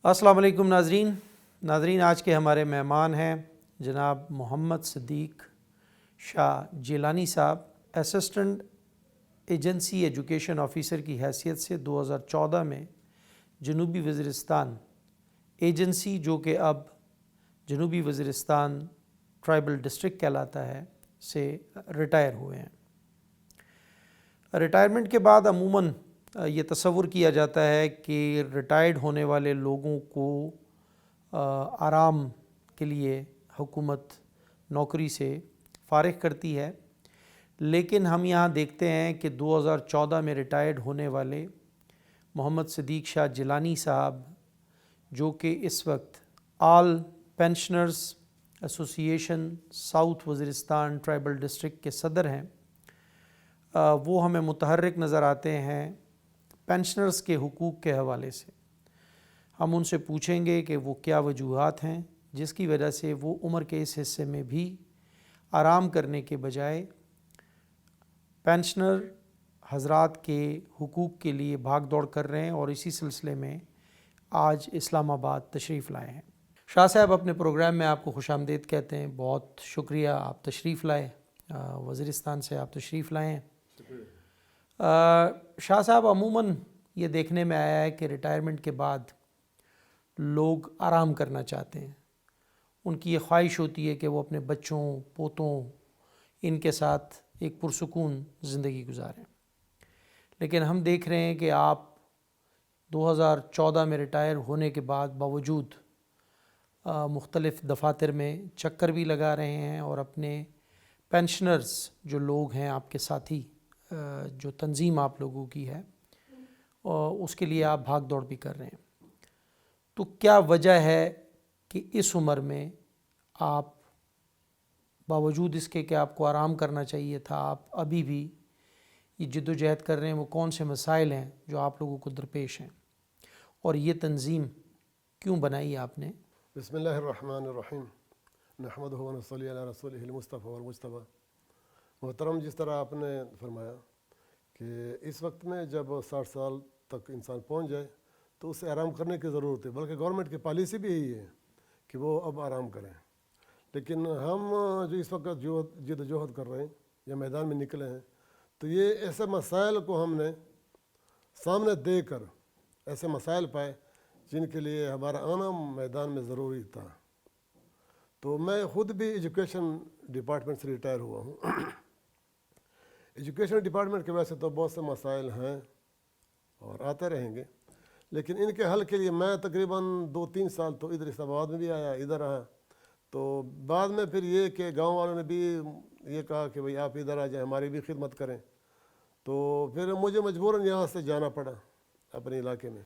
السلام علیکم ناظرین آج کے ہمارے مہمان ہیں جناب محمد صدیق شاہ جیلانی صاحب، اسسٹنٹ ایجنسی ایجوکیشن آفیسر کی حیثیت سے 2014 میں جنوبی وزیرستان ایجنسی، جو کہ اب جنوبی وزیرستان ٹرائبل ڈسٹرکٹ کہلاتا ہے، سے ریٹائر ہوئے ہیں۔ ریٹائرمنٹ کے بعد عموماً یہ تصور کیا جاتا ہے کہ ریٹائرڈ ہونے والے لوگوں کو آرام کے لیے حکومت نوکری سے فارغ کرتی ہے، لیکن ہم یہاں دیکھتے ہیں کہ 2014 میں ریٹائرڈ ہونے والے محمد صدیق شاہ جیلانی صاحب، جو کہ اس وقت آل پینشنرز ایسوسی ایشن ساؤتھ وزیرستان ٹرائبل ڈسٹرکٹ کے صدر ہیں، وہ ہمیں متحرک نظر آتے ہیں پینشنرز کے حقوق کے حوالے سے۔ ہم ان سے پوچھیں گے کہ وہ کیا وجوہات ہیں جس کی وجہ سے وہ عمر کے اس حصے میں بھی آرام کرنے کے بجائے پینشنر حضرات کے حقوق کے لیے بھاگ دوڑ کر رہے ہیں، اور اسی سلسلے میں آج اسلام آباد تشریف لائے ہیں۔ شاہ صاحب، اپنے پروگرام میں آپ کو خوش آمدید کہتے ہیں۔ بہت شکریہ، آپ تشریف لائے، وزیرستان سے آپ تشریف لائے ہیں۔ شاہ صاحب، عموماً یہ دیکھنے میں آیا ہے کہ ریٹائرمنٹ کے بعد لوگ آرام کرنا چاہتے ہیں، ان کی یہ خواہش ہوتی ہے کہ وہ اپنے بچوں پوتوں ان کے ساتھ ایک پرسکون زندگی گزاریں، لیکن ہم دیکھ رہے ہیں کہ آپ 2014 میں ریٹائر ہونے کے بعد باوجود مختلف دفاتر میں چکر بھی لگا رہے ہیں، اور اپنے پینشنرز جو لوگ ہیں، آپ کے ساتھی، جو تنظیم آپ لوگوں کی ہے، اس کے لیے آپ بھاگ دوڑ بھی کر رہے ہیں۔ تو کیا وجہ ہے کہ اس عمر میں آپ باوجود اس کے کہ آپ کو آرام کرنا چاہیے تھا، آپ ابھی بھی یہ جد و جہد کر رہے ہیں؟ وہ کون سے مسائل ہیں جو آپ لوگوں کو درپیش ہیں، اور یہ تنظیم کیوں بنائی آپ نے؟ بسم اللہ الرحمن الرحیم، نحمدہ و نصلی علی رسولہ المصطفیٰ والمجتبیٰ۔ محترم، جس طرح آپ نے فرمایا کہ اس وقت میں جب 60 سال تک انسان پہنچ جائے تو اسے آرام کرنے کی ضرورت ہے، بلکہ گورنمنٹ کی پالیسی بھی یہی ہے کہ وہ اب آرام کریں۔ لیکن ہم جو اس وقت جد و جہد کر رہے ہیں یا میدان میں نکلے ہیں، تو یہ ایسے مسائل کو ہم نے سامنے دے کر ایسے مسائل پائے جن کے لیے ہمارا آنا میدان میں ضروری تھا۔ تو میں خود بھی ایجوکیشن ڈپارٹمنٹ سے ریٹائر ہوا ہوں۔ ایجوکیشن ڈپارٹمنٹ کی وجہ سے تو بہت سے مسائل ہیں اور آتے رہیں گے، لیکن ان کے حل کے لیے میں تقریباً 2-3 سال تو ادھر اسلام آباد میں بھی آیا، ادھر رہا۔ تو بعد میں پھر یہ کہ گاؤں والوں نے بھی یہ کہا کہ بھئی آپ ادھر آ جائیں، ہماری بھی خدمت کریں، تو پھر مجھے مجبوراً یہاں سے جانا پڑا اپنے علاقے میں۔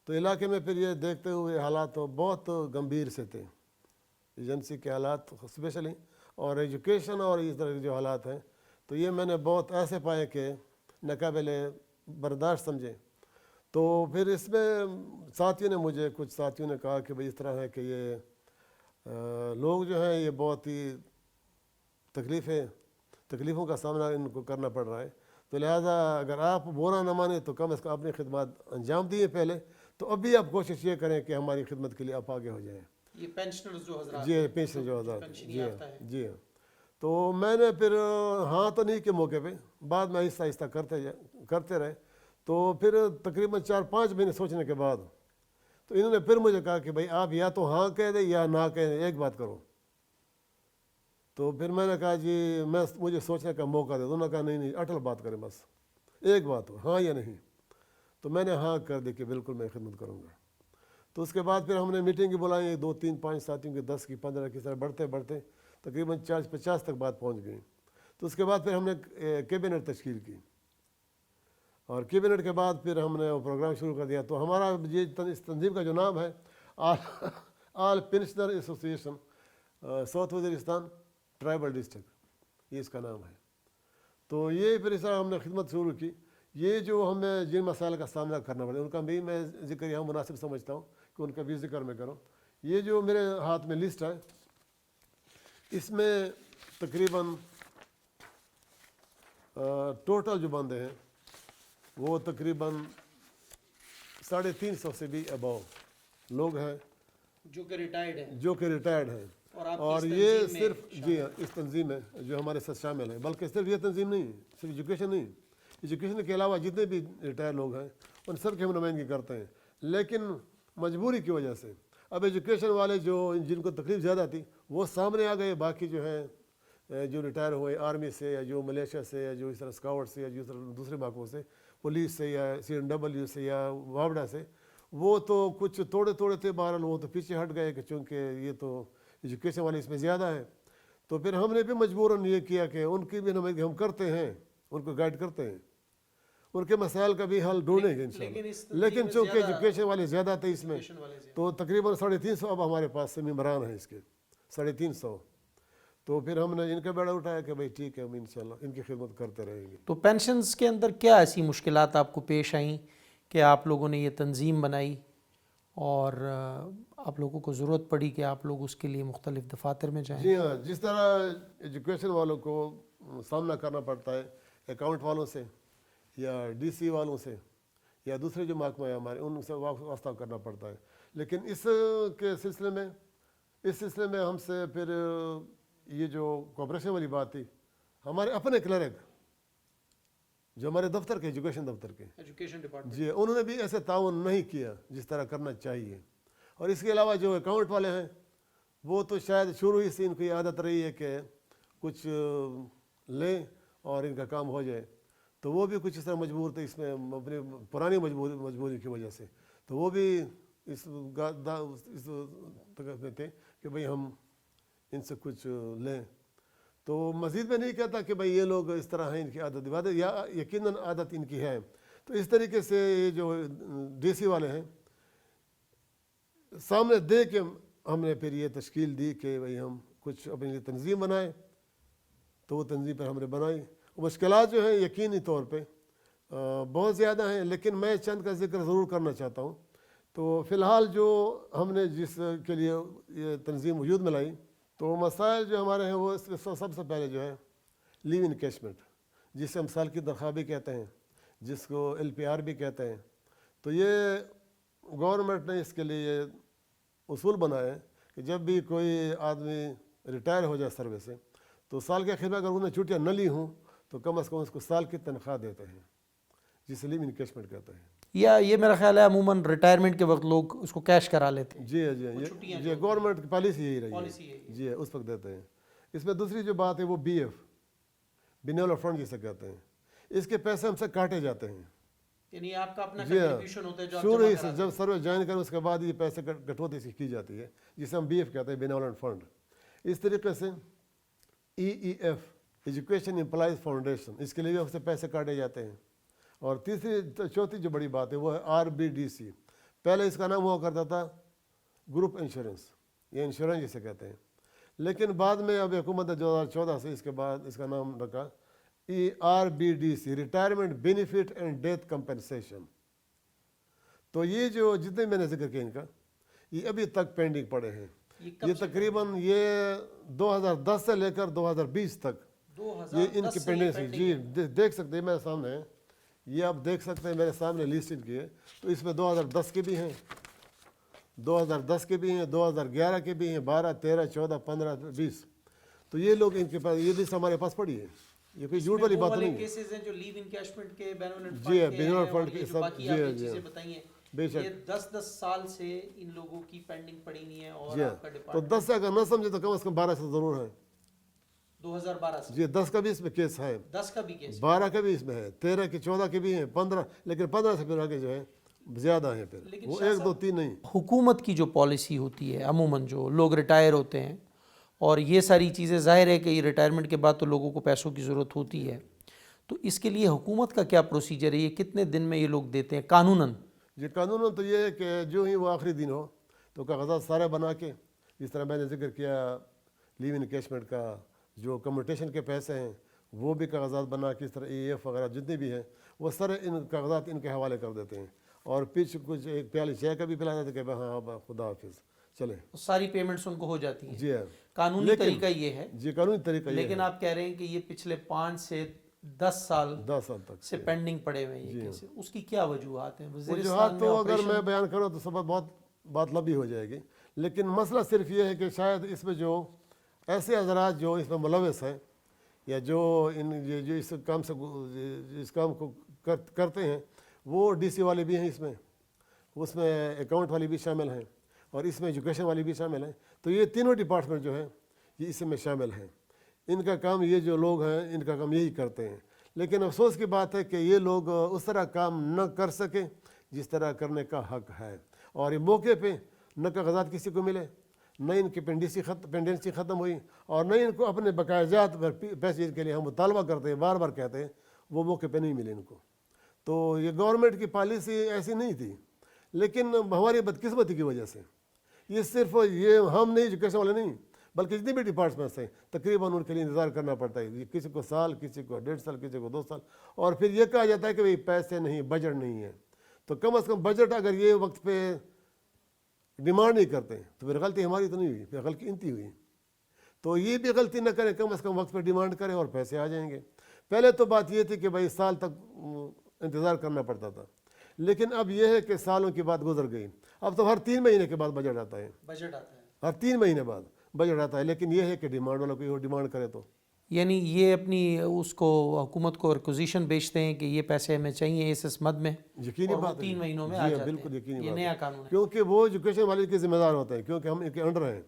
تو علاقے میں پھر یہ دیکھتے ہوئے حالات تو بہت گمبھیر سے تھے، ایجنسی کے حالات اسپیشلی، اور ایجوکیشن اور اس طرح کے جو حالات ہیں، تو یہ میں نے بہت ایسے پائے کہ ناقابل برداشت سمجھے۔ تو پھر اس میں کچھ ساتھیوں نے کہا کہ بھئی اس طرح ہے کہ یہ لوگ جو ہیں یہ بہت ہی تکلیفوں کا سامنا ان کو کرنا پڑ رہا ہے، تو لہٰذا اگر آپ برا نہ مانیں تو کم از کم اپنی خدمات انجام دیے پہلے، تو اب بھی آپ کوشش یہ کریں کہ ہماری خدمت کے لیے آپ آگے ہو جائیں۔ یہ پینشنرز جو حضرات، جی، پینشن جو حضرات، جی ہاں۔ تو میں نے پھر ہاں تو نہیں کے موقع پہ، بعد میں آہستہ آہستہ کرتے رہے۔ تو پھر تقریباً 4-5 مہینے سوچنے کے بعد تو انہوں نے پھر مجھے کہا کہ بھئی آپ یا تو ہاں کہہ دیں یا نہ کہہ دیں، ایک بات کرو۔ تو پھر میں نے کہا جی مجھے سوچنے کا موقع دے۔ انہوں نے کہا نہیں اٹل بات کریں، بس ایک بات ہو، ہاں یا نہیں۔ تو میں نے ہاں کر دی کہ بالکل میں خدمت کروں گا۔ تو اس کے بعد پھر ہم نے میٹنگ بلائی، 2-3-5 ساتھیوں کی، 10 کی، 15 کی، طرح بڑھتے تقریباً 40-50 تک بات پہنچ گئی۔ تو اس کے بعد پھر ہم نے کیبنٹ تشکیل کی، اور کیبنٹ کے بعد پھر ہم نے وہ پروگرام شروع کر دیا۔ تو ہمارا اس تنظیم کا جو نام ہے آل پینشنر ایسوسی ایشن ساؤتھ وزیرستان ٹرائبل ڈسٹرکٹ، یہ اس کا نام ہے۔ تو یہ پھر اس طرح ہم نے خدمت شروع کی۔ یہ جو ہمیں جن مسائل کا سامنا کرنا پڑا ان کا بھی میں ذکر یہاں مناسب سمجھتا ہوں کہ ان کا بھی ذکر میں کروں۔ یہ جو میرے ہاتھ میں لسٹ ہے، اس میں تقریباً ٹوٹل جو بندے ہیں وہ تقریباً 350 سے بھی اباؤ لوگ ہیں جو کہ ریٹائرڈ ہیں جو کہ ریٹائرڈ ہیں، اور یہ صرف جی ہاں اس تنظیم میں جو ہمارے ساتھ شامل ہیں، بلکہ صرف یہ تنظیم نہیں، صرف ایجوکیشن نہیں، ایجوکیشن کے علاوہ جتنے بھی ریٹائر لوگ ہیں ان سب کی ہم نمائندگی کرتے ہیں، لیکن مجبوری کی وجہ سے اب ایجوکیشن والے جو جن کو تکلیف زیادہ تھی وہ سامنے آ گئے، باقی جو ہیں جو ریٹائر ہوئے آرمی سے یا جو ملیشیا سے یا جو اس طرح اسکاؤٹ سے یا جو اس طرح دوسرے محکموں سے، پولیس سے یا CNW سے یا وابڈا سے، وہ تو کچھ توڑے تھے، بہرحال وہ تو پیچھے ہٹ گئے کہ چونکہ یہ تو ایجوکیشن والے اس میں زیادہ ہیں، تو پھر ہم نے بھی مجبوراً یہ کیا کہ ان کی بھی نمائندگی ہم کرتے ہیں، ان کو گائیڈ کرتے ہیں، ان کے مسائل کا بھی حل ڈھونڈیں گے انشاءاللہ، لیکن چونکہ ایجوکیشن والے زیادہ تھے اس میں تو تقریباً 350 اب ہمارے پاس سے ممبران ہیں اس کے 350، تو پھر ہم نے ان کا بیڑا اٹھایا کہ بھائی ٹھیک ہے ہم انشاءاللہ ان کی خدمت کرتے رہیں گے۔ تو پینشنز کے اندر کیا ایسی مشکلات آپ کو پیش آئیں کہ آپ لوگوں نے یہ تنظیم بنائی اور آپ لوگوں کو ضرورت پڑی کہ آپ لوگ اس کے لیے مختلف دفاتر میں جائیں؟ جی ہاں، جس طرح ایجوکیشن والوں کو سامنا کرنا پڑتا ہے اکاؤنٹ والوں سے یا DC والوں سے یا دوسرے جو محکمہ ہیں ہمارے ان سے واسطہ کرنا پڑتا ہے، لیکن اس سلسلے میں ہم سے پھر یہ جو کوآپریشن والی بات تھی، ہمارے اپنے کلرک جو ہمارے دفتر کے ایجوکیشن دفتر کے ایجوکیشن ڈپارٹمنٹ جی انہوں نے بھی ایسے تعاون نہیں کیا جس طرح کرنا چاہیے، اور اس کے علاوہ جو اکاؤنٹ والے ہیں وہ تو شاید شروع ہی سے ان کی عادت رہی ہے کہ کچھ لیں اور ان کا کام ہو جائے، تو وہ بھی کچھ اس طرح مجبور تھے اس میں اپنی پرانی مجبوری کی وجہ سے، تو وہ بھی اس میں تھے کہ بھئی ہم ان سے کچھ لیں، تو مزید میں نہیں کہتا کہ بھئی یہ لوگ اس طرح ہیں، ان کی عادت یا یقیناً عادت ان کی ہے، تو اس طریقے سے یہ جو DC والے ہیں سامنے دے کے ہم نے پھر یہ تشکیل دی کہ بھئی ہم کچھ اپنے لیے تنظیم بنائیں، تو وہ تنظیم پر ہم نے بنائی۔ مشکلات جو ہیں یقینی طور پہ بہت زیادہ ہیں، لیکن میں چند کا ذکر ضرور کرنا چاہتا ہوں۔ تو فی الحال جو ہم نے جس کے لیے یہ تنظیم وجود میں لائی، تو مسائل جو ہمارے ہیں وہ اس کے سب سے پہلے جو ہے لیو انکیشمنٹ، جسے ہم سال کی تنخواہ بھی کہتے ہیں، جس کو LPR بھی کہتے ہیں، تو یہ گورنمنٹ نے اس کے لیے یہ اصول بنایا ہے کہ جب بھی کوئی آدمی ریٹائر ہو جائے سروس سے تو سال کے آخر میں اگر انہوں نے چھٹیاں نہ لی ہوں تو کم از کم اس کو سال کی تنخواہ دیتے ہیں، جسے لیو انکیشمنٹ کہتے ہیں۔ یا یہ میرا خیال ہے عموماً ریٹائرمنٹ کے وقت لوگ اس کو کیش کرا لیتے ہیں۔ جی جی گورنمنٹ کی پالیسی یہی رہی ہے، جی اس وقت دیتے ہیں۔ اس میں دوسری جو بات ہے وہ BF بینول فنڈ جسے کہتے ہیں، اس کے پیسے ہم سے کاٹے جاتے ہیں، یعنی آپ کا اپنا کنٹریبیوشن ہوتا ہے جو شروع ہی سے جب سروس جوائن کریں اس کے بعد یہ پیسے کٹوتی کی جاتی ہے، جسے ہم BF کہتے ہیں بینولنٹ فنڈ۔ اس طریقے سے EEF ایجوکیشن امپلائز فاؤنڈیشن، اس کے لیے بھی ہم سے پیسے کاٹے جاتے ہیں۔ اور چوتھی جو بڑی بات ہے وہ ہے RBDC، پہلے اس کا نام ہوا کرتا تھا گروپ انشورنس یا انشورنس جسے کہتے ہیں، لیکن بعد میں اب حکومت نے 2014 سے اس کے بعد اس کا نام رکھا RBDC، retirement benefit and death compensation. تو یہ جو جتنے میں نے ذکر کیا ان کا یہ ابھی تک پینڈنگ پڑے ہیں، یہ تقریباً یہ 2010 سے لے کر 2020 تک یہ ان کی پینڈنگ، جی دیکھ سکتے ہیں میرے سامنے ہے، یہ آپ دیکھ سکتے ہیں میرے سامنے لسٹ ان کی ہے، تو اس میں 2010 کے بھی ہیں، 2010 کے بھی ہیں، 2011 کے بھی ہیں، 12 13 14 15 20، تو یہ لوگ ان کے پاس یہ لسٹ ہمارے پاس پڑی ہے، یہ کوئی جھوٹ والی بات نہیں ہے۔ کیسز ہیں جو لیو انکیشمنٹ کے بینولنٹ جی فنڈ کے بینولنٹ فنڈ کے جو سب، باقی جی آپ نے جی چیزیں بتائی ہیں، بے شک، یہ 10 سال سے ان لوگوں کی پینڈنگ پڑی ہوئی ہیں، اور جی آپ کا تو ڈپارٹمنٹ 10 سے اگر نہ سمجھے تو کم از کم 12 سے ضرور ہے، 2012 سے جی 10 کا بھی اس میں کیس ہے، 10 کا بھی کیس، 12 کا بھی اس میں ہے، 13 کے 14 کے بھی ہیں، 15، لیکن 15 سے پھر آگے جو ہے زیادہ ہیں، پھر وہ 1 2 3 نہیں۔ حکومت کی جو پالیسی ہوتی ہے عموماً جو لوگ ریٹائر ہوتے ہیں، اور یہ ساری چیزیں ظاہر ہے کہ یہ ریٹائرمنٹ کے بعد تو لوگوں کو پیسوں کی ضرورت ہوتی ہے، تو اس کے لیے حکومت کا کیا پروسیجر ہے؟ یہ کتنے دن میں یہ لوگ دیتے ہیں قانوناً؟ جی قانون تو یہ ہے کہ جو ہی وہ آخری دن ہو تو کاغذات سارے بنا کے، جس طرح میں نے ذکر کیا لیو انکیشمنٹ کا، جو کمیوٹیشن کے پیسے ہیں وہ بھی کاغذات بنا کے، اس طرح EEF وغیرہ جتنے بھی ہیں وہ سارے ان کاغذات ان کے حوالے کر دیتے ہیں، اور پیچھے کچھ ایک پیالی چائے کا بھی پلا دیتے کہ ہاں خدا حافظ چلیں، ساری پیمنٹس ان کو ہو جاتی ہیں۔ جی ہاں قانونی طریقہ یہ ہے، جی قانونی طریقہ یہ لیکن آپ کہہ رہے ہیں کہ یہ پچھلے 5 سے 10 سال 10 سال تک سے پینڈنگ پڑے ہوئے ہیں یہ کیسے، اس کی کیا وجوہات ہیں؟ وجوہات تو اگر میں بیان کروں تو سب بہت بات لمبی ہو جائے گی، لیکن مسئلہ صرف یہ ہے کہ شاید اس میں جو ایسے حضرات جو اس میں ملوث ہیں یا جو جو اس کام کو کرتے ہیں، وہ ڈی سی والے بھی ہیں اس میں اکاؤنٹ والے بھی شامل ہیں اور اس میں ایجوکیشن والے بھی شامل ہیں. تو یہ تینوں ڈپارٹمنٹ جو ہیں یہ اس میں شامل ہیں. ان کا کام، یہ جو لوگ ہیں ان کا کام یہی کرتے ہیں. لیکن افسوس کی بات ہے کہ یہ لوگ اس طرح کام نہ کر سکیں جس طرح کرنے کا حق ہے، اور یہ موقع پہ نہ کاغذات کسی کو ملے، نہ ان کی پینڈنسی ختم ہوئی، اور نہ ان کو اپنے بقایا جات پر پیسے کے لیے ہم مطالبہ کرتے ہیں، بار بار کہتے ہیں، وہ موقع پہ نہیں ملے ان کو. تو یہ گورنمنٹ کی پالیسی ایسی نہیں تھی، لیکن ہماری بدقسمتی کی وجہ سے یہ صرف یہ ہم نہیں، ایجوکیشن والے نہیں، بلکہ جتنے بھی ڈپارٹمنٹس ہیں تقریباً ان کے لیے انتظار کرنا پڑتا ہے. کسی کو سال، کسی کو 1.5 سال، کسی کو 2 سال، اور پھر یہ کہا جاتا ہے کہ بھئی پیسے نہیں، بجٹ نہیں ہے. تو کم از کم بجٹ اگر یہ وقت پہ ڈیمانڈ نہیں کرتے تو پھر غلطی ہماری تو نہیں ہوئی، پھر غلطی انتی ہوئی. تو یہ بھی غلطی نہ کریں، کم از کم وقت پہ ڈیمانڈ کریں اور پیسے آ جائیں گے. پہلے تو بات یہ تھی کہ بھئی سال تک انتظار کرنا پڑتا تھا، لیکن اب یہ ہے کہ سالوں کی بات گزر گئی. اب تو ہر 3 مہینے کے بعد بجٹ آتا ہے، ہر 3 مہینے بعد بجٹ آتا ہے. لیکن یہ ہے کہ ڈیمانڈ والا کوئی ڈیمانڈ کرے تو، یعنی یہ اپنی اس کو حکومت کو ریکوزیشن بیچتے ہیں کہ یہ پیسے ہمیں چاہیے اس مد میں، یقینی بات ہے 3 مہینوں میں آ جاتے ہیں. بالکل یقینی یہ بات نیا ہے، قانون ہے. کیونکہ وہ ایجوکیشن والے کے ذمہ دار ہوتے ہیں، کیونکہ ہم ان کے انڈر ہیں.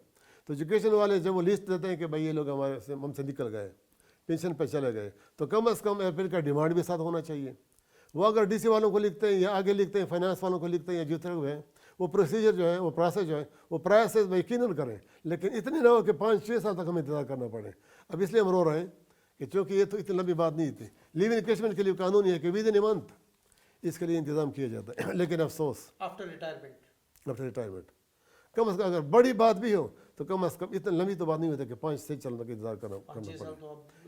تو ایجوکیشن والے جب وہ لسٹ دیتے ہیں کہ بھائی یہ لوگ ہم سے نکل گئے، پینشن پہ چلے گئے، تو کم از کم اپریل کا ڈیمانڈ بھی ساتھ ہونا چاہیے. وہ اگر ڈی سی والوں کو لکھتے ہیں یا آگے لکھتے ہیں، فائنانس والوں کو لکھتے ہیں یا جتنے ہوئے ہیں، وہ پروسیجر جو ہے، وہ پروسیس جو ہے، وہ پروسیس میں یقیناً کریں، لیکن اتنی نہ ہو کہ 5-6 سال تک ہمیں انتظار کرنا پڑے. اب اس لیے ہم رو رہے ہیں کہ چونکہ یہ تو اتنی لمبی بات نہیں تھی. لیو انکیشمنٹ کے لیے قانون یہ ہے کہ ود ان منتھ اس کے لیے انتظام کیا جاتا ہے. لیکن افسوس آفٹر ریٹائرمنٹ کم از کم اگر بڑی بات بھی ہو تو کم از کم اتنا لمبی تو بات نہیں ہوتی کہ 5-6 سال تک انتظار کرنا پڑے.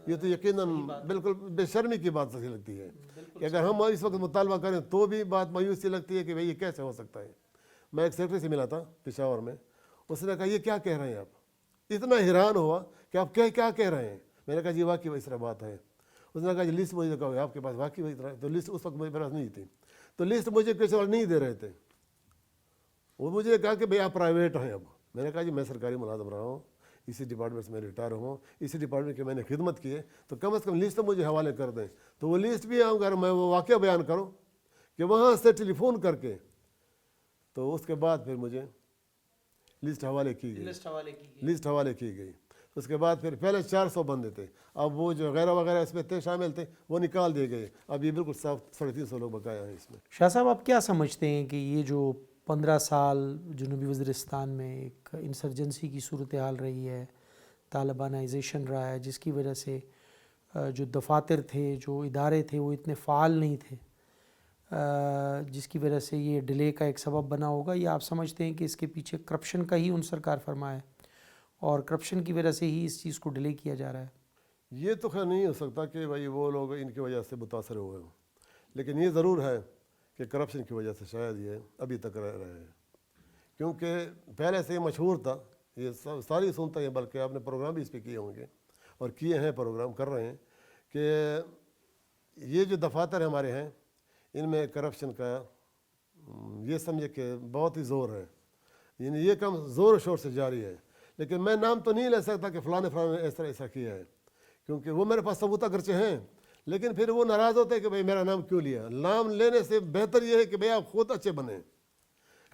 یہ تو یقیناً بالکل بے شرمی کی بات صحیح لگتی ہے کہ اگر ہم اس وقت مطالبہ کریں تو بھی بات مایوسی لگتی ہے کہ بھئی یہ کیسے ہو سکتا ہے. میں ایک سیکرٹری سے ملا تھا پشاور میں، اس نے کہا یہ کیا کہہ رہے ہیں آپ؟ اتنا حیران ہوا کہ آپ کیا کہہ رہے ہیں. میں نے کہا جی واقعی اس طرح بات ہے. اس نے کہا جی لسٹ مجھے کہا آپ کے پاس واقعی وہی طرح، تو لسٹ اس وقت میرے پاس نہیں تھی، تو لسٹ مجھے کسی اور نہیں دے رہے تھے. وہ مجھے کہا کہ بھئی آپ پرائیویٹ ہیں. اب میں نے کہا جی میں سرکاری ملازم رہا ہوں، اسی ڈپارٹمنٹ سے میں ریٹائر ہوں، اسی ڈپارٹمنٹ کی میں نے خدمت کی ہے، تو کم از کم لسٹ تو مجھے حوالے کر دیں. تو وہ لسٹ بھی اگر میں وہ واقعہ بیان کروں کہ وہاں سے ٹیلی فون کر کے، تو اس کے بعد پھر مجھے لسٹ حوالے کی گئی. اس کے بعد پھر پہلے 400 بندے تھے، اب وہ جو غیرہ وغیرہ اس میں تھے شامل تھے وہ نکال دیے گئے. اب یہ بالکل صاف 350 لوگ بقایا ہیں اس میں. شاہ صاحب آپ کیا سمجھتے ہیں کہ یہ جو 15 سال جنوبی وزیرستان میں ایک انسرجنسی کی صورتحال رہی ہے، طالبانائزیشن رہا ہے، جس کی وجہ سے جو دفاتر تھے، جو ادارے تھے، وہ اتنے فعال نہیں تھے، جس کی وجہ سے یہ ڈیلے کا ایک سبب بنا ہوگا، یا آپ سمجھتے ہیں کہ اس کے پیچھے کرپشن کا ہی عنصر کار فرما ہے اور کرپشن کی وجہ سے ہی اس چیز کو ڈیلے کیا جا رہا ہے؟ یہ تو خیر نہیں ہو سکتا کہ بھائی وہ لوگ ان کی وجہ سے متاثر ہوئے ہوں، لیکن یہ ضرور ہے کہ کرپشن کی وجہ سے شاید یہ ابھی تک رہ رہے ہیں. کیونکہ پہلے سے یہ مشہور تھا، یہ ساری سنتے ہیں، بلکہ آپ نے پروگرام بھی اس پہ کیے ہوں گے اور کیے ہیں، پروگرام کر رہے ہیں، کہ یہ جو دفاتر ہمارے ہیں ان میں کرپشن کا یہ سمجھے کہ بہت ہی زور ہے. یعنی یہ کام زور و شور سے جاری ہے. لیکن میں نام تو نہیں لے سکتا کہ فلاں نے ایسا کیا ہے، کیونکہ وہ میرے پاس ثبوت اگرچہ ہیں، لیکن پھر وہ ناراض ہوتے ہیں کہ بھئی میرا نام کیوں لیا. نام لینے سے بہتر یہ ہے کہ بھئی آپ خود اچھے بنیں،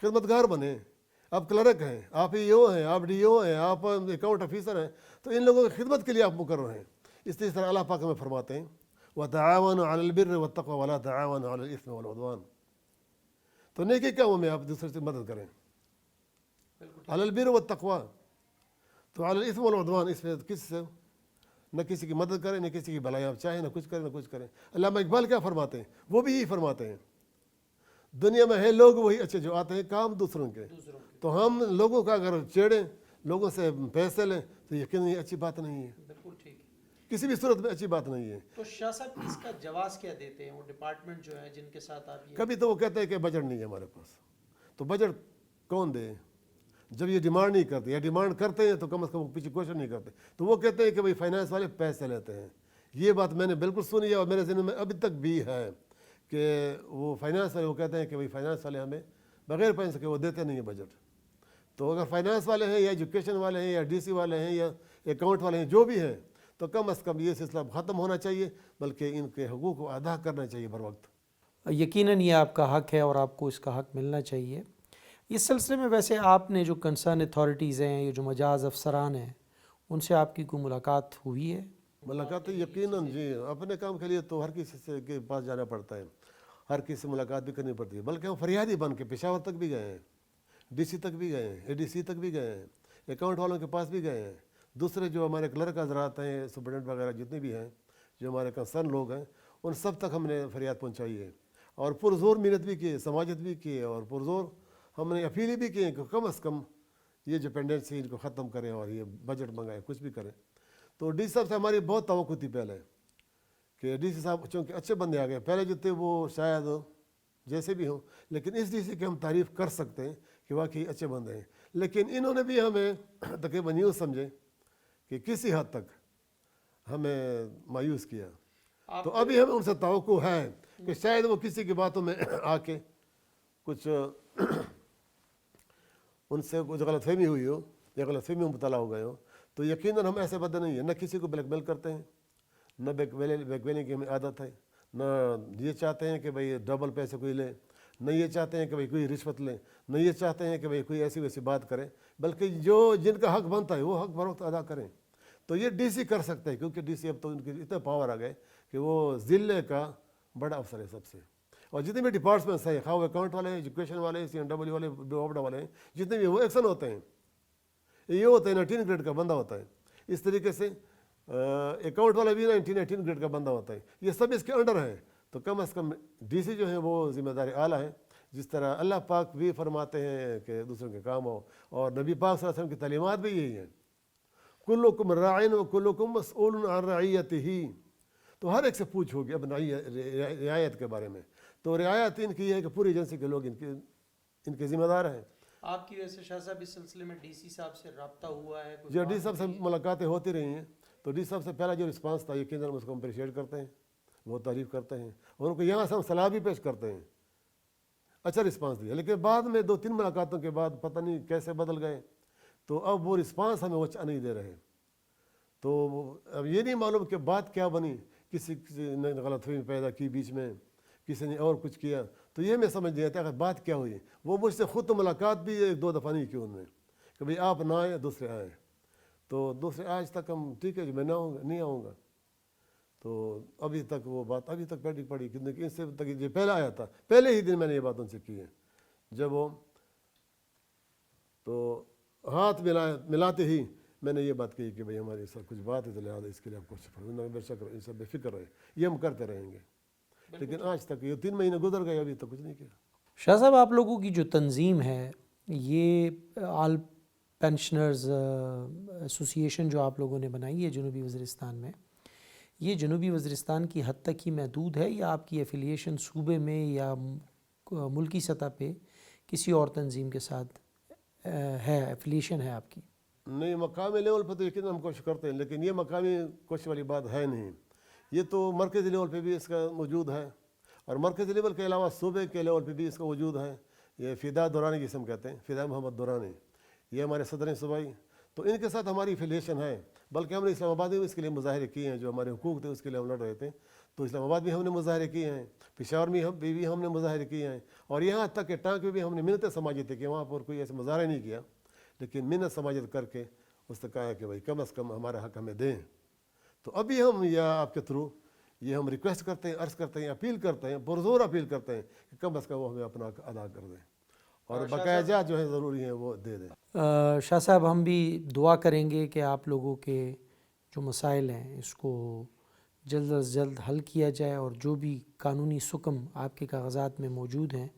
خدمتگار بنیں. آپ کلرک ہیں، آپ ای او ہیں، آپ ڈی او ہیں، آپ اکاؤنٹ آفیسر ہیں، تو ان لوگوں کی خدمت کے لیے آپ مقرر ہیں. اس طرح اللہ پاک ہمیں فرماتے ہیں وَتَعَاوَنُوا عَلَى الْبِرِّ وَالتَّقْوَىٰ وَلَا تَعَاوَنُوا عَلَى الْإِثْمِ وَالْعُدْوَانِ. تو نیکی کاموں میں آپ دوسرے سے مدد کریں، عَلَى الْبِرِّ وَالتَّقْوَىٰ. تو عَلَى الْإِثْمِ وَالْعُدْوَانِ، اس میں کس سے نہ کسی کی مدد کریں، نہ کسی کی بھلائی آپ چاہیں، نہ کچھ کریں، نہ کچھ کریں. علامہ اقبال کیا فرماتے ہیں؟ وہ بھی یہی فرماتے ہیں، دنیا میں ہے لوگ وہی اچھے جو آتے ہیں کام دوسروں کے. تو ہم لوگوں کا اگر چھیڑیں، لوگوں سے پیسے لیں، تو یقیناً یہ اچھی بات نہیں ہے، بالکل ٹھیک ہے، کسی بھی صورت میں اچھی بات نہیں ہے. تو شاہ صاحب اس کا جواز کیا دیتے ہیں وہ ڈپارٹمنٹ جو ہے جن کے ساتھ آپ یہ کبھی تو وہ کہتے ہیں کہ بجٹ نہیں ہے ہمارے پاس. تو بجٹ کون دے جب یہ ڈیمانڈ نہیں کرتے، یا ڈیمانڈ کرتے ہیں تو کم از کم پیچھے کوشش نہیں کرتے. تو وہ کہتے ہیں کہ بھئی فائنانس والے پیسے لیتے ہیں. یہ بات میں نے بالکل سنی ہے اور میرے ذہن میں ابھی تک بھی ہے کہ وہ فائنانس والے وہ کہتے ہیں کہ بھئی فائنانس والے ہمیں بغیر پیسے کے وہ دیتے نہیں ہیں بجٹ. تو اگر فائنانس والے ہیں یا ایجوکیشن والے ہیں یا ڈی سی والے ہیں یا اکاؤنٹ والے ہیں جو بھی ہیں, تو کم از کم یہ سلسلہ ختم ہونا چاہیے, بلکہ ان کے حقوق کو ادا کرنا چاہیے بر وقت. یقیناً یہ آپ کا حق ہے اور آپ کو اس کا حق ملنا چاہیے. اس سلسلے میں ویسے آپ نے جو کنسرن اتھارٹیز ہیں, یہ جو مجاز افسران ہیں, ان سے آپ کی کوئی ملاقات ہوئی ہے؟ ملاقات یقیناً جی, اپنے کام کے لیے تو ہر کسی سے کے پاس جانا پڑتا ہے, ہر کسی سے ملاقات بھی کرنی پڑتی ہے, بلکہ ہم فریادی بن کے پشاور تک بھی گئے ہیں, ڈی سی تک بھی گئے ہیں, اے ڈی سی تک بھی گئے ہیں, اکاؤنٹ والوں کے پاس بھی گئے ہیں, دوسرے جو ہمارے کلرک حضرات ہیں, سپرنٹینڈنٹ وغیرہ جتنے بھی ہیں جو ہمارے کنسرن لوگ ہیں, ان سب تک ہم نے فریاد پہنچائی ہے, اور پرزور محنت بھی کی, سماجت بھی کی, اور پرزور ہم نے اپیلیں بھی کی کہ کم از کم یہ جو پینڈنسی ان کو ختم کریں اور یہ بجٹ منگائیں, کچھ بھی کریں. تو ڈی سی صاحب سے ہماری بہت توقع تھی پہلے کہ ڈی سی صاحب چونکہ اچھے بندے آ گئے, پہلے جو تھے وہ شاید جیسے بھی ہوں, لیکن اس ڈی سی کی ہم تعریف کر سکتے ہیں کہ واقعی اچھے بندے ہیں. لیکن انہوں نے بھی ہمیں تقریباً یوں سمجھے کہ کسی حد تک ہمیں مایوس کیا. تو ابھی ہمیں ان سے توقع ہے کہ شاید وہ کسی کی باتوں میں آ کے کچھ ان سے کچھ غلط فہمی ہوئی ہو یا غلط فہمی میں مبتلا ہو گئے ہو. تو یقیناً ہم ایسے بندے نہیں ہیں, نہ کسی کو بلیک میل کرتے ہیں, نہ بیک میلنگ کی ہمیں عادت ہے, نہ یہ چاہتے ہیں کہ بھئی ڈبل پیسے کوئی لے, نہ یہ چاہتے ہیں کہ بھئی کوئی رشوت لے, نہ یہ چاہتے ہیں کہ بھئی کوئی ایسی ویسی بات کرے, بلکہ جو جن کا حق بنتا ہے وہ حق بر وقت ادا کریں. تو یہ ڈی سی کر سکتے ہیں, کیونکہ ڈی سی اب تو ان کے اتنے پاور آ گئے کہ وہ ضلع کا بڑا افسر ہے سب سے. اور جتنے بھی ڈپارٹمنٹس ہیں, خواہ اکاؤنٹ والے ہیں, ایجوکیشن والے, سی این ڈبلیو والے, ڈوبڈا والے ہیں, جتنے بھی وہ ایکشن ہوتے ہیں, یہ ہوتا ہے 19 گریڈ کا بندہ ہوتا ہے. اس طریقے سے اکاؤنٹ والا بھی 19 گریڈ کا بندہ ہوتا ہے, یہ سب اس کے انڈر ہیں. تو کم از کم ڈی سی جو ہیں وہ ذمہ داری اعلیٰ ہے. جس طرح اللہ پاک بھی فرماتے ہیں کہ دوسروں کے کام ہو, اور نبی پاک صلی اللہ علیہ وسلم کی تعلیمات بھی یہی ہیں, کلکم راعٍ وکلکم مسئول عن رعیتہ. تو ہر ایک سے پوچھ ہوگی اب رعایت کے بارے میں. تو رعایت ان کی یہ ہے کہ پوری ایجنسی کے لوگ ان کے ذمہ دار ہیں. آپ کی ویسے شاہ صاحب اس سلسلے میں ڈی سی صاحب سے رابطہ ہوا ہے؟ جو ڈی صاحب سے ملاقاتیں ہوتی رہی ہیں, تو ڈی صاحب سے پہلا جو رسپانس تھا یقیناً ہم اس کو اپریشیٹ کرتے ہیں, بہت تعریف کرتے ہیں, اور ان کو یہاں سے ہم صلاح بھی پیش کرتے ہیں. اچھا رسپانس دیا, لیکن بعد میں 2-3 ملاقاتوں کے بعد پتہ نہیں کیسے بدل گئے, تو اب وہ رسپانس ہمیں وہ نہیں دے رہے. تو اب یہ نہیں معلوم کہ بات کیا بنی, کسی نے غلط فہمی پیدا کی بیچ میں, کسی نے اور کچھ کیا. تو یہ میں سمجھ نہیں آتا کہ بات کیا ہوئی. وہ مجھ سے خود تو ملاقات بھی 1-2 دفعہ نہیں کی انہوں نے کہ بھئی آپ نہ آئیں دوسرے آئیں. تو دوسرے آج تک ہم ٹھیک ہے کہ میں نہیں آؤں گا. تو ابھی تک وہ بات ابھی تک پینڈنگ پڑی, کیونکہ اس سے تک یہ پہلا آیا تھا, پہلے ہی دن میں نے یہ بات ان سے کی ہے. جب وہ تو ہاتھ ملاتے ہی میں نے یہ بات کہی کہ بھئی ہماری سب کچھ بات ہے, تو لہٰذا اس کے لیے آپ کو بے شک ان سب بے فکر رہے, یہ ہم کرتے رہیں گے. لیکن آج تک یہ 3 مہینے گزر گئے, ابھی تک کچھ نہیں کیا. شاہ صاحب آپ لوگوں کی جو تنظیم ہے, یہ آل پینشنرز ایسوسی ایشن جو آپ لوگوں نے بنائی ہے جنوبی وزیرستان میں, یہ جنوبی وزیرستان کی حد تک ہی محدود ہے یا آپ کی ایفیلیشن صوبے میں یا ملکی سطح پہ کسی اور تنظیم کے ساتھ ہے, ایفیلیشن ہے آپ کی؟ نہیں, مقامی لیول پہ تو یقیناً ہم کوشش کرتے ہیں, لیکن یہ مقامی کوشش والی بات ہے نہیں. یہ تو مرکزی لیول پہ بھی اس کا موجود ہے, اور مرکزی لیول کے علاوہ صوبے کے لیول پہ بھی اس کا وجود ہے. یہ فدا دورانی جسے ہم کہتے ہیں, فدا محمد دورانی, یہ ہمارے صدر ہیں صوبائی. تو ان کے ساتھ ہماری ایفیلیشن ہے, بلکہ ہم نے اسلام آباد میں اس کے لیے مظاہرے کیے ہیں. جو ہمارے حقوق تھے اس کے لیے ہم لڑ رہے تھے, تو اسلام آباد میں ہم نے مظاہرے کیے ہیں, پشاور میں بھی ہم نے مظاہرے کیے ہیں, اور یہاں تک کہ ٹانک میں بھی ہم نے منتیں سماجی تھے کہ وہاں پر کوئی ایسے مظاہرہ نہیں کیا, لیکن منت سماجت کر کے اس نے کہا کہ بھائی کم از کم ہمارا حق ہمیں دیں. تو ابھی ہم یا آپ کے تھرو یہ ہم ریکویسٹ کرتے ہیں, عرض کرتے ہیں, اپیل کرتے ہیں, پرزور اپیل کرتے ہیں کہ کم از کم وہ ہمیں اپنا ادا کر دیں, اور بقایا جات جو ہے ضروری ہیں وہ دے دیں. شاہ صاحب ہم بھی دعا کریں گے کہ آپ لوگوں کے جو مسائل ہیں اس کو جلد از جلد حل کیا جائے, اور جو بھی قانونی سکم آپ کے کاغذات میں موجود ہیں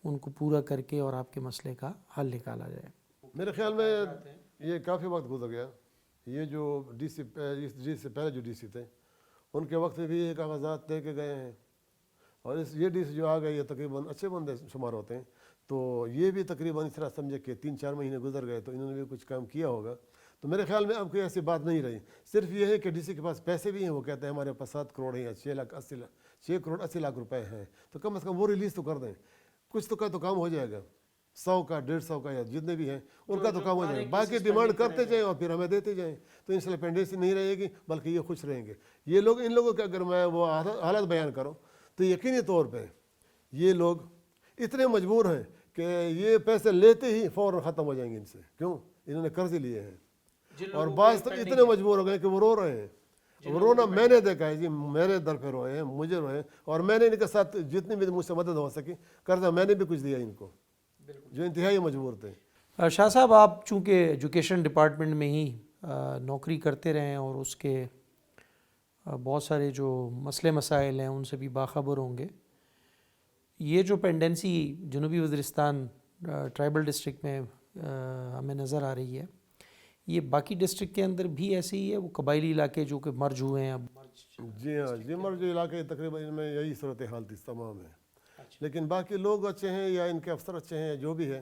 ان کو پورا کر کے اور آپ کے مسئلے کا حل نکالا جائے. میرے خیال میں یہ کافی وقت گزر گیا. یہ جو ڈی سی سے پہلے جو ڈی سی تھے ان کے وقت میں بھی یہ کاغذات دے کے گئے ہیں, اور یہ ڈی سی جو آ گئے یہ تقریباً اچھے بندے شمار ہوتے ہیں. تو یہ بھی تقریباً اس طرح سمجھے کہ 3-4 مہینے گزر گئے تو انہوں نے بھی کچھ کام کیا ہوگا. تو میرے خیال میں اب کوئی ایسی بات نہیں رہی. صرف یہ ہے کہ ڈی سی کے پاس پیسے بھی ہیں, وہ کہتے ہیں ہمارے پاس 7 کروڑ ہیں یا 6 کروڑ 80 لاکھ روپے ہیں, تو کم از کم وہ ریلیز تو کر دیں, کچھ تو کا تو کام ہو جائے گا. 100 کا 150 کا یا جتنے بھی ہیں ان کا تو کام ہو جائے گا, باقی ڈیمانڈ کرتے جائیں اور پھر ہمیں دیتے جائیں, تو انشاءاللہ پینڈنسی نہیں رہے گی بلکہ یہ خوش رہیں گے. یہ لوگ, ان لوگوں کے اگر میں وہ حالت بیان کروں تو یقینی طور پہ یہ لوگ اتنے مجبور ہیں کہ یہ پیسے لیتے ہی فوراً ختم ہو جائیں گے ان سے, کیوں, انہوں نے قرض لیے ہیں, اور بعض تو اتنے مجبور ہو گئے کہ وہ رو رہے ہیں. وہ رونا میں نے دیکھا ہے جی, میرے در پہ روئے ہیں, مجھے روئے ہیں, اور میں نے ان کے ساتھ جتنی بھی مجھ سے مدد ہو سکی قرضہ میں نے بھی کچھ دیا ان کو جو انتہائی مجبور تھے. شاہ صاحب, آپ چونکہ ایجوکیشن ڈپارٹمنٹ میں ہی نوکری کرتے رہے ہیں اور اس کے بہت سارے جو مسئلے مسائل ہیں ان سے بھی باخبر ہوں گے, یہ جو پینڈنسی جنوبی وزیرستان ٹرائبل ڈسٹرکٹ میں ہمیں نظر آ رہی ہے, یہ باقی ڈسٹرکٹ کے اندر بھی ایسے ہی ہے, وہ قبائلی علاقے جو کہ مرج ہوئے ہیں اب؟ جی ہاں, جی مرج علاقے تقریباً ان میں یہی صورتحال تھی تمام ہے, لیکن باقی لوگ اچھے ہیں یا ان کے افسر اچھے ہیں جو بھی ہے,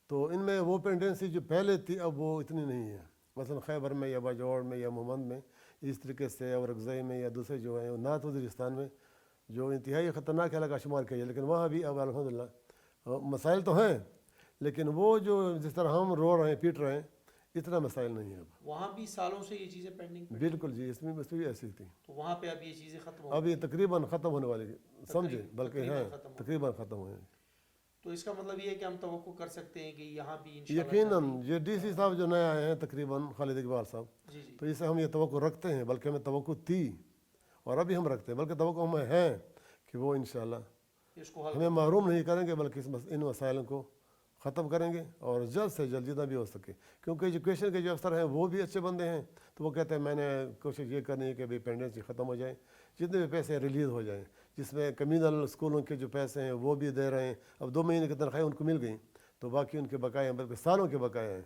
تو ان میں وہ پینڈنسی جو پہلے تھی اب وہ اتنی نہیں ہے. مثلا خیبر میں یا باجوڑ میں یا مومند میں اس طریقے سے, اور اکزئی میں یا دوسرے جو ہیں نارتھ وزیرستان میں جو انتہائی خطرناک علاقہ شمار کیا جائے, لیکن وہاں بھی اب الحمدللہ مسائل تو ہیں, لیکن وہ جو جس طرح ہم رو رہے ہیں پیٹ رہے ہیں اتنا مسائل نہیں ہے. اب وہاں بھی سالوں سے یہ چیزیں پینڈنگ, بالکل جی, اس میں بھی ایسی تھی, تو وہاں پہ اب یہ چیزیں ختم اب یہ تقریباً ختم ہونے والی سمجھے, بلکہ ہیں تقریباً ختم ہوئے ہیں. تو اس کا مطلب یہ ہے کہ ہم توقع کر سکتے ہیں کہ یہاں بھی یقیناً یہ ڈی سی صاحب جو نئے آئے ہیں تقریباً خالد اقبال صاحب, تو اسے ہم یہ توقع رکھتے ہیں, بلکہ ہمیں توقع تھی اور ابھی ہم رکھتے ہیں, بلکہ توقع ہمیں ہے کہ وہ انشاءاللہ ہمیں محروم نہیں کریں گے, بلکہ ان مسائل کو ختم کریں گے اور جلد سے جلد جتنا بھی ہو سکے. کیونکہ ایجوکیشن کے جو افسر ہیں وہ بھی اچھے بندے ہیں, تو وہ کہتے ہیں میں نے کوشش یہ کرنی ہے کہ پینڈنسی ختم ہو جائے, جتنے بھی پیسے ریلیز ہو جائیں, جس میں کمیونل اسکولوں کے جو پیسے ہیں وہ بھی دے رہے ہیں. اب 2 مہینے کی تنخواہیں ان کو مل گئیں, تو باقی ان کے بقائے ہیں, بلکہ سالوں کے بقائے ہیں,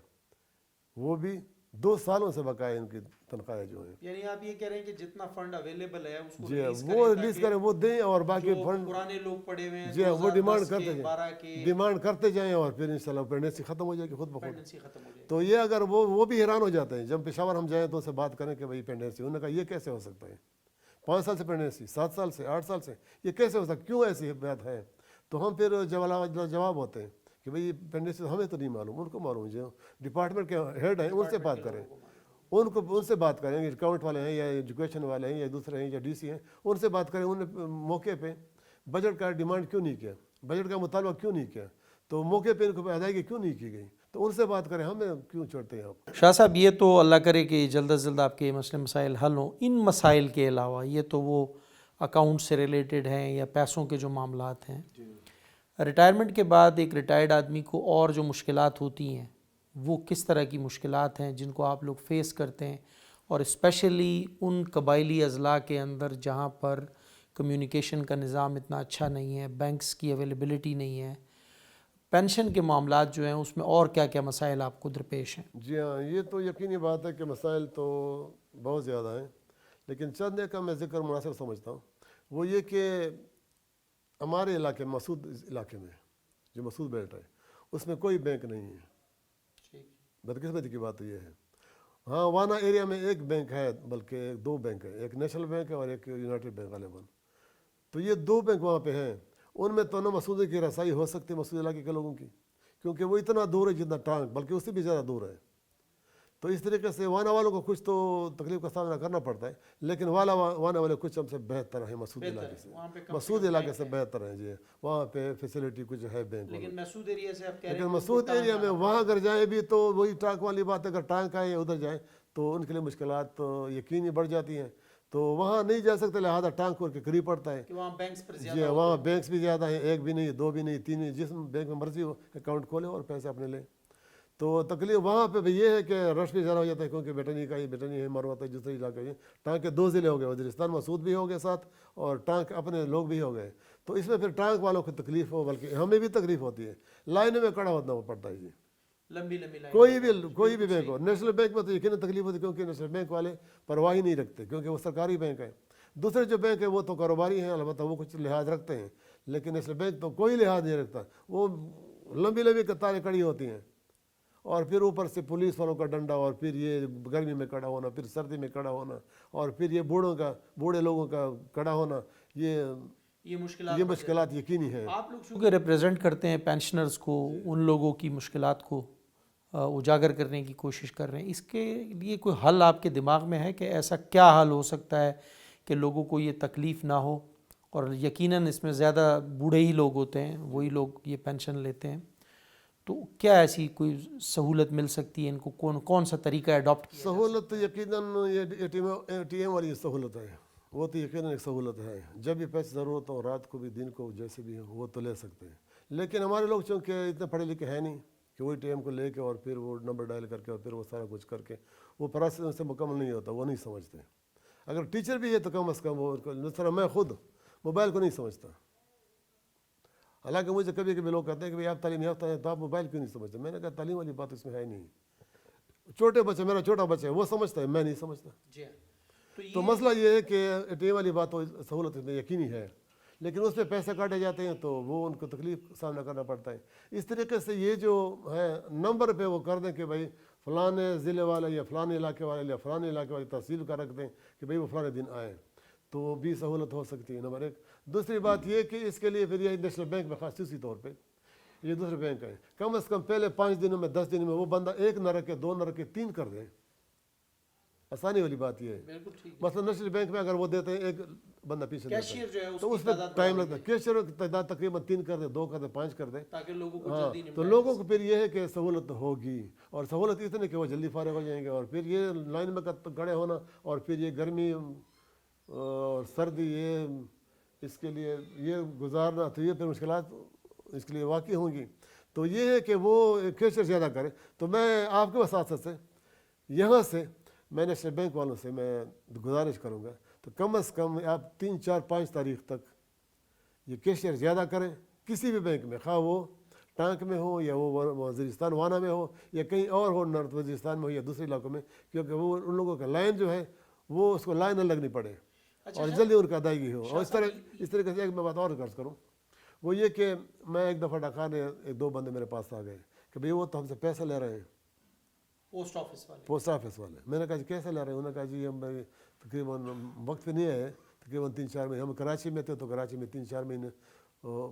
وہ بھی 2 سالوں سے بقائے ان کی تنخواہیں جو ہیں. یعنی آپ یہ کہہ رہے ہیں کہ جتنا فنڈ اویلیبل ہے اس کو جی وہ ریلیز کریں, وہ دیں, اور باقی فنڈ پرانے لوگ پڑے ہوئے ہیں جی وہ ڈیمانڈ کرتے جائیں, اور پھر انشاءاللہ پینڈنسی ختم ہو جائے گی خود بخود. تو یہ اگر وہ بھی حیران ہو جاتے ہیں, جب پشاور ہم جائیں تو ان سے بات کریں کہ بھائی پینڈنسی, انہوں نے کہا یہ کیسے ہو سکتا ہے, 5 سال سے پینڈنسی, 7 سال سے, 8 سال سے, یہ کیسے ہو سکتا, کیوں ایسی بات ہے. تو ہم پھر جواب ہوتے ہیں کہ بھئی پینڈنسی ہمیں تو نہیں معلوم, ان کو معلوم, جو ڈپارٹمنٹ کے ہیڈ ہیں ان سے بات کریں, ان سے بات کریں, اکاؤنٹ والے ہیں یا ایجوکیشن والے ہیں یا دوسرے ہیں یا ڈی سی ہیں, ان سے بات کریں. انہوں نے موقع پہ بجٹ کا ڈیمانڈ کیوں نہیں کیا, بجٹ کا مطالبہ کیوں نہیں کیا, تو موقع پہ ان کو ادائیگی کیوں نہیں کی گئی, تو ان سے بات کریں, ہمیں کیوں چھوڑتے ہیں آپ. شاہ صاحب, یہ تو اللہ کرے کہ جلد از جلد آپ کے مسئلے مسائل حل ہوں. ان مسائل کے علاوہ یہ تو وہ اکاؤنٹ سے ریلیٹڈ ہیں یا پیسوں کے جو معاملات ہیں, ریٹائرمنٹ کے بعد ایک ریٹائرڈ آدمی کو اور جو مشکلات ہوتی ہیں وہ کس طرح کی مشکلات ہیں جن کو آپ لوگ فیس کرتے ہیں, اور اسپیشلی ان قبائلی اضلاع کے اندر جہاں پر کمیونیکیشن کا نظام اتنا اچھا نہیں ہے, بینکس کی اویلیبلٹی نہیں ہے, پینشن کے معاملات جو ہیں اس میں اور کیا کیا مسائل آپ کو درپیش ہیں؟ جی ہاں, یہ تو یقینی بات ہے کہ مسائل تو بہت زیادہ ہیں, لیکن چند ایک کا میں ذکر مناسب سمجھتا ہوں. وہ یہ کہ ہمارے علاقے مسعود علاقے میں جو مسعود بیلٹ ہے اس میں کوئی بینک نہیں ہے. بدقسمتی کی بات یہ ہے. ہاں, وانا ایریا میں ایک بینک ہے, بلکہ 2 بینک ہیں, ایک نیشنل بینک ہے اور ایک یونائٹڈ بینک غالباً. تو یہ 2 بینک وہاں پہ ہیں, ان میں تو نہ مسعودے کی رسائی ہو سکتی ہے مسعود علاقے کے لوگوں کی, کیونکہ وہ اتنا دور ہے جتنا ٹانک, بلکہ اس سے بھی زیادہ دور ہے. تو اس طریقے سے وانا والوں کو کچھ تو تکلیف کا سامنا کرنا پڑتا ہے, لیکن وانا والے کچھ ہم سے بہتر ہیں مسعود علاقے سے, مسعود علاقے سے بہتر ہیں. جی وہاں پہ فیسلٹی کچھ ہے بینک, لیکن مسعود ایریا سے آپ کہہ رہے ہیں, لیکن مسعود ایریا میں وہاں اگر جائیں بھی تو وہی ٹانک والی بات ہے, اگر ٹانک آئے ادھر جائیں تو ان کے لیے مشکلات یقینی بڑھ جاتی ہیں, تو وہاں نہیں جا سکتے, لہٰذا ٹانک کے قریب پڑتا ہے. جی وہاں بینکس بھی زیادہ ہیں, 1 بھی نہیں, 2 بھی نہیں, 3 بھی, جس بینک میں مرضی ہو اکاؤنٹ کھولے اور پیسے اپنے لیں. تو تکلیف وہاں پہ بھی یہ ہے کہ رش بھی زیادہ ہو جاتا ہے, کیونکہ بیٹنی کا ہی بیٹنی ہے, مروت ہے, دوسرے علاقے میں ٹانک کے 2 ضلع ہو گئے, وزیرستان مسعود بھی ہو گئے ساتھ, اور ٹانک اپنے لوگ بھی ہو گئے. تو اس میں پھر ٹانک والوں کو تکلیف ہو, بلکہ ہمیں بھی تکلیف ہوتی ہے, لائنوں میں کھڑا ہونا پڑتا ہے. جی لمبی لائن, کوئی بھی بینک ہو, نیشنل بینک میں تو یقیناً تکلیف ہوتی ہے, کیونکہ نیشنل بینک والے پرواہ ہی نہیں رکھتے, کیونکہ وہ سرکاری بینک ہے. دوسرے جو بینک ہیں وہ تو کاروباری ہیں, البتہ وہ کچھ لحاظ رکھتے ہیں, لیکن نیشنل بینک تو کوئی لحاظ نہیں رکھتا. وہ لمبی قطاریں کھڑی ہوتی ہیں, اور پھر اوپر سے پولیس والوں کا ڈنڈا, اور پھر یہ گرمی میں کھڑا ہونا, پھر سردی میں کھڑا ہونا, اور پھر یہ بوڑھے لوگوں کا کھڑا ہونا, یہ یہ مشکلات یقینی ہیں. آپ لوگ چونکہ ریپریزنٹ کرتے ہیں پینشنرز کو، ان لوگوں کی مشکلات کو اجاگر کرنے کی کوشش کر رہے ہیں، اس کے لیے کوئی حل آپ کے دماغ میں ہے کہ ایسا کیا حل ہو سکتا ہے کہ لوگوں کو یہ تکلیف نہ ہو؟ اور یقیناً اس میں زیادہ بوڑھے ہی لوگ ہوتے ہیں، وہی لوگ یہ پینشن لیتے ہیں، تو کیا ایسی کوئی سہولت مل سکتی ہے ان کو؟ کون سا طریقہ اڈاپٹ کیا؟ سہولت یقیناً یہ اے ٹی ایم والی سہولت ہے، وہ تو یقیناً ایک سہولت ہے. جب بھی پیسے ضرورت ہو، رات کو بھی دن کو جیسے بھی ہو وہ تو لے سکتے ہیں. لیکن ہمارے لوگ چونکہ اتنے پڑھے لکھے ہیں نہیں کہ وہ اے ٹی ایم کو لے کے اور پھر وہ نمبر ڈائل کر کے اور پھر وہ سارا کچھ کر کے وہ پروسیس سے مکمل نہیں ہوتا، وہ نہیں سمجھتے. اگر ٹیچر بھی ہے تو کم از کم وہ جس طرح میں خود موبائل کو نہیں سمجھتا. حالانکہ مجھے کبھی کبھی لوگ کہتے ہیں کہ بھائی آپ تعلیم یافتہ ہیں تو آپ موبائل کیوں نہیں سمجھتے؟ میں نے کہا تعلیم والی بات اس میں ہے ہی نہیں. چھوٹے بچے، میرا چھوٹا بچہ ہے وہ سمجھتا ہے، میں نہیں سمجھتا. تو مسئلہ یہ ہے کہ اے ٹی ایم والی بات تو سہولت میں یقینی ہے، لیکن اس پہ پیسے کاٹے جاتے ہیں تو وہ ان کو تکلیف کا سامنا کرنا پڑتا ہے. اس طریقے سے یہ جو ہے نمبر پہ وہ کر دیں کہ بھائی فلانے ضلع والے یا فلانے علاقے والے یا فلانے علاقے والے تحصیل کا رکھ دیں کہ بھائی وہ فلانے دن آئیں، تو وہ بھی سہولت ہو سکتی ہے. نمبر ایک. دوسری بات یہ کہ اس کے لیے پھر یہ نیشنل بینک میں خصوصی طور پہ یہ دوسرے بینک ہیں، کم از کم پہلے 5 دنوں میں 10 دنوں میں وہ بندہ 1 نہ رکھے، 2 نہ رکھے، 3 کر دیں. آسانی والی بات یہ ہے. مثلا نیشنل بینک میں اگر وہ دیتے ہیں ایک بندہ پیچھے دیتا ہے تو اس میں ٹائم لگتا ہے. کیشیئر کی تعداد تقریباً 3 کر دے، 2 کر دے، 5 کر دے، تو لوگوں کو پھر یہ ہے کہ سہولت ہوگی. اور سہولت اتنی کہ وہ جلدی فارغ ہو جائیں گے. اور پھر یہ لائن میں کھڑے ہونا اور پھر یہ گرمی اور سردی یہ اس کے لیے یہ گزارنا، تو یہ پھر مشکلات اس کے لیے واقع ہوں گی. تو یہ ہے کہ وہ کیشیئر زیادہ کرے. تو میں آپ کے وساطت سے یہاں سے میں نیشنل بینک والوں سے میں گزارش کروں گا تو کم از کم آپ 3 4 5 تاریخ تک یہ کیشیئر زیادہ کریں کسی بھی بینک میں، خواہ وہ ٹانک میں ہو یا وہ وزیرستان وانا میں ہو یا کہیں اور ہو، نارتھ وزیرستان میں ہو یا دوسرے علاقوں میں، کیونکہ وہ ان لوگوں کا لائن جو ہے وہ اس کو لائن نہ لگنی پڑے اور جلدی ان کا ادائیگی ہو. اور اس طریقے سے ایک میں بات اور عرض کروں، وہ یہ کہ میں ایک دفعہ ڈاکہ نے 2 بندے میرے پاس آ گئے کہ بھئی وہ تو ہم سے پیسے لے رہے ہیں، پوسٹ آفس والے. میں نے کہا جی کیسے لے رہے ہیں؟ انہوں نے کہا جی ہم تقریباً وقت پہ نہیں آئے، تقریباً 3 4 مہینے. ہم کراچی میں تھے تو کراچی میں 3 4 مہینے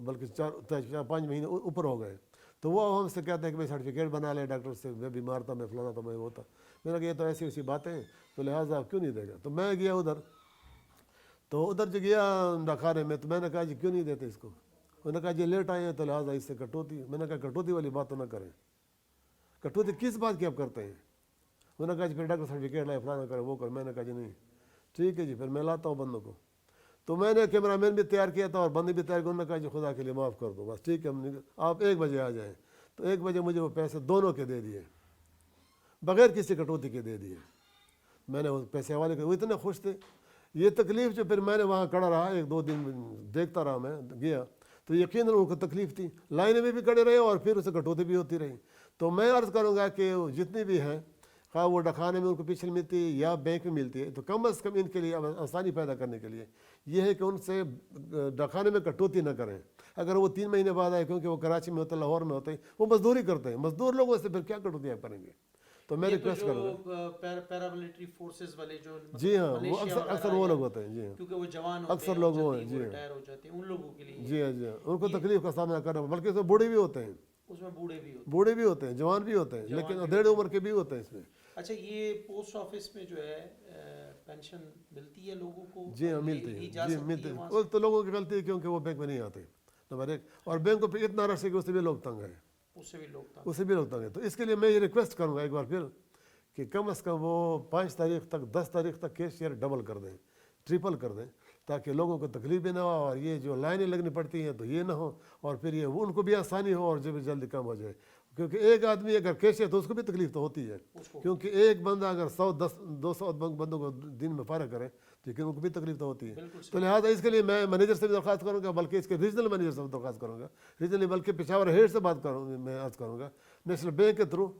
بلکہ 4 5 مہینے اوپر ہو گئے. تو وہ ہم سے کہتے ہیں کہ بھائی سرٹیفکیٹ بنا لے ڈاکٹر سے، میں بیمار تھا، میں فلانا تھا، میں وہ تھا. میں نے کہا یہ تو ایسی باتیں ہیں، تو لہٰذا آپ کیوں نہیں دے گا؟ تو میں گیا ادھر، تو ادھر جو گیا ڈاکھانے میں، تو میں نے کہا جی کیوں نہیں دیتے اس کو؟ انہوں نے کہا جی لیٹ آئے ہیں تو لہٰذا اس سے کٹوتی. میں نے کہا کٹوتی والی بات تو نہ کریں. کٹوتی کس بات کی آپ کرتے ہیں؟ انہوں نے کہا جی پھر ڈاکٹر سرٹیفکیٹ لائے، فلانا کرے، وہ کرے. میں نے کہا جی نہیں، ٹھیک ہے جی پھر میں لاتا ہوں بندوں کو. تو میں نے کیمرہ مین بھی تیار کیا تھا اور بندے بھی تیار کیا. انہوں نے کہا جی خدا کے لیے معاف کر دو، بس ٹھیک ہے آپ 1 بجے آ جائیں. تو 1 بجے مجھے وہ پیسے دونوں کے دے دیے، بغیر کسی کٹوتی کے دے دیے. میں نے وہ پیسے حوالے کر، وہ اتنے خوش تھے. یہ تکلیف جو پھر میں نے وہاں کھڑا رہا 1 2 دن دیکھتا رہا، میں گیا تو یقیناً ان کو تکلیف تھی. لائن میں بھی کھڑے رہے اور پھر اسے کٹوتی بھی ہوتی رہی. تو میں عرض کروں گا کہ جتنی بھی ہیں، خواہ وہ ڈاکخانے میں ان کو پیچھے ملتی ہے یا بینک میں ملتی ہے، تو کم از کم ان کے لیے آسانی پیدا کرنے کے لیے یہ ہے کہ ان سے ڈاکخانے میں کٹوتی نہ کریں. اگر وہ 3 مہینے بعد آئے، کیونکہ وہ کراچی میں ہوتے ہیں، لاہور میں ہوتے ہیں، وہ مزدوری کرتے ہیں، مزدور لوگوں سے پھر کیا کٹوتی آپ کریں گے؟ تو میں ریکویسٹ کروں گا. پیراملٹری فورسز والے جو جی ہاں، وہ اکثر وہ لوگ ہوتے ہیں. جی ہاں، کیونکہ وہ جوان ہوتے اکثر ہیں، لوگ وہ ہیں. جی ریٹائر ہو جاتے ہیں، ان لوگوں کے لیے. جی ہاں، جی ہاں، ان کو تکلیف کا سامنا کرنا، بلکہ اس میں بوڑھے بھی ہوتے ہیں، اس میں بوڑھے بھی ہوتے ہیں، جوان بھی ہوتے ہیں، لیکن ادھیڑ عمر کے بھی ہوتے ہیں اس میں. اچھا، یہ پوسٹ آفس میں جو ہے پینشن ملتی ہے لوگوں کو؟ جی ہاں ملتی ہے، جی ملتی ہے. وہ تو لوگوں کی غلطی ہے کیونکہ وہ بینک میں نہیں آتے، نمبر 1. اور بینکوں پہ اتنا رش ہے کہ اس سے بھی لوگ تنگ ہیں، اس سے بھی لوگ تنگ ہیں. تو اس کے لیے میں یہ ریکویسٹ کروں گا ایک بار پھر کہ کم از کم وہ 5 تاریخ تک 10 تاریخ تک کیشیئر ڈبل کر دیں، ٹرپل کر دیں، تاکہ لوگوں کو تکلیف بھی نہ ہو اور یہ جو لائنیں لگنی پڑتی ہیں تو یہ نہ ہو، اور پھر یہ ان کو بھی آسانی ہو اور جلدی کام ہو جائے. کیونکہ ایک آدمی اگر کیشیئر تو اس کو بھی تکلیف تو ہوتی ہے، کیونکہ ایک بندہ اگر 100 200 بندوں کو دن میں فارغ کرے لیکن ان کو بھی تکلیف تو ہوتی ہے. تو لہٰذا اس کے لیے میں مینیجر سے بھی درخواست کروں گا، بلکہ اس کے ریجنل مینیجر سے بھی درخواست کروں گا، ریجنلی بلکہ پشاور ہیڈ سے بات کروں، میں عرض کروں گا نیشنل بینک کے تھرو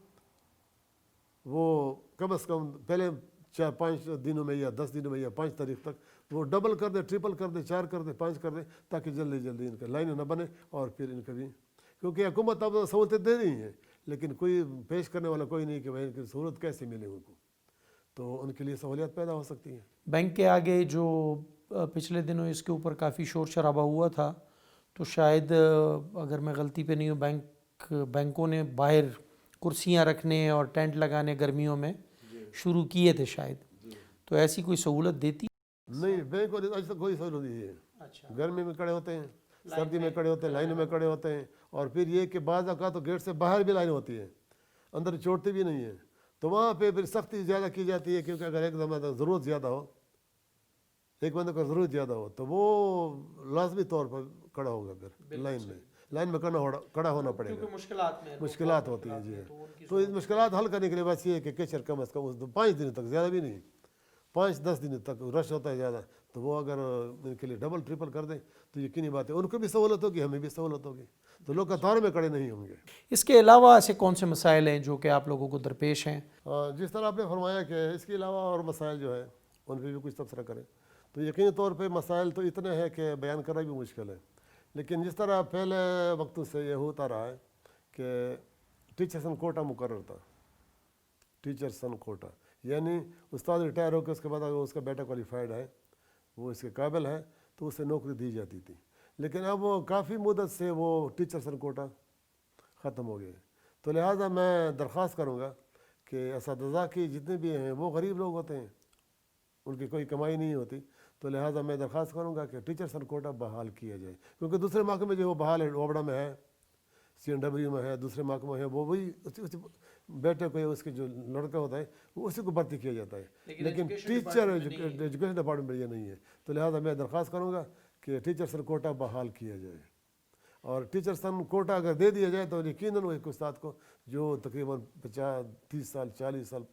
وہ کم از کم پہلے 4 5 دنوں میں یا 10 دنوں میں یا 5 تاریخ تک وہ ڈبل کر دے، ٹرپل کر دے، 4 کر دے، 5 کر دے، تاکہ جلدی ان کا لائن نہ بنے. اور پھر ان کا بھی، کیونکہ حکومت اب سہولتیں دے رہی ہیں لیکن کوئی پیش کرنے والا کوئی نہیں کہ بھائی ان کی سہولت کیسے ملے ان کو، تو ان کے لیے سہولیات پیدا ہو سکتی ہیں. بینک کے آگے جو پچھلے دنوں اس کے اوپر کافی شور شرابہ ہوا تھا، تو شاید اگر میں غلطی پہ نہیں ہوں بینکوں نے باہر کرسیاں رکھنے اور ٹینٹ لگانے گرمیوں میں شروع کیے تھے شاید، تو ایسی کوئی سہولت دیتی؟ نہیں، بینک اور آج تک کوئی سہولت نہیں ہے. اچھا، گرمی میں کھڑے ہوتے ہیں، سردی میں کھڑے ہوتے ہیں، لائن میں کھڑے ہوتے ہیں. اور پھر یہ کہ بعض اوقات تو گیٹ سے باہر بھی لائن ہوتی ہے، اندر چھوڑتے بھی نہیں ہیں. تو وہاں پہ پھر سختی زیادہ کی جاتی ہے، کیونکہ اگر ایک دم ضرورت زیادہ ہو، ایک بندے کو ضرورت زیادہ ہو تو وہ لازمی طور پر کھڑا ہوگا پھر لائن میں کھڑا ہونا پڑے گا. مشکلات ہوتی ہیں جی. تو اس مشکلات حل کرنے کے لیے بس یہ ہے کہ کیشر کم از کم 5 دن تک، زیادہ بھی نہیں، 5-10 دن تک رش ہوتا ہے زیادہ، تو وہ اگر ان کے لیے ڈبل ٹرپل کر دیں تو یقینی بات ہے ان کو بھی سہولت ہوگی، ہمیں بھی سہولت ہوگی، تو لوگ قطار میں کھڑے نہیں ہوں گے. اس کے علاوہ ایسے کون سے مسائل ہیں جو کہ آپ لوگوں کو درپیش ہیں؟ جس طرح آپ نے فرمایا کہ اس کے علاوہ اور مسائل جو ہے ان پہ بھی کچھ تبصرہ کریں، تو یقینی طور پہ مسائل تو اتنے ہیں کہ بیان کرنا بھی مشکل ہے. لیکن جس طرح پہلے وقتوں سے یہ ہوتا رہا ہے کہ ٹیچرسن کوٹا مقرر تھا، ٹیچرسن کوٹا، یعنی استاد ریٹائر ہو کے اس کے بعد اگر اس کا بیٹا کوالیفائڈ ہے، وہ اس کے قابل ہے، تو اسے نوکری دی جاتی تھی. لیکن اب وہ کافی مدت سے وہ ٹیچرسن کوٹا ختم ہو گئے. تو لہٰذا میں درخواست کروں گا کہ اساتذہ کی جتنے بھی ہیں وہ غریب لوگ ہوتے ہیں، ان کی کوئی کمائی نہیں ہوتی، تو لہٰذا میں درخواست کروں گا کہ ٹیچرسن کوٹا بحال کیا جائے. کیونکہ دوسرے محکمے میں جو وہ بحال ہے، اوبڑا میں ہے، CNW میں ہے، دوسرے محکمہ ہے، وہ وہی بیٹے کو، اس کے جو لڑکا ہوتا ہے وہ اسی کو بھرتی کیا جاتا ہے. لیکن ٹیچر ایجوکیشن ڈپارٹمنٹ میں یہ نہیں ہے. تو لہٰذا میں درخواست کروں گا کہ ٹیچرسن کوٹا بحال کیا جائے. اور ٹیچرسن کوٹا اگر دے دیا جائے تو یقیناً وہ ایک استاد کو جو تقریباً 30 سال 40 سال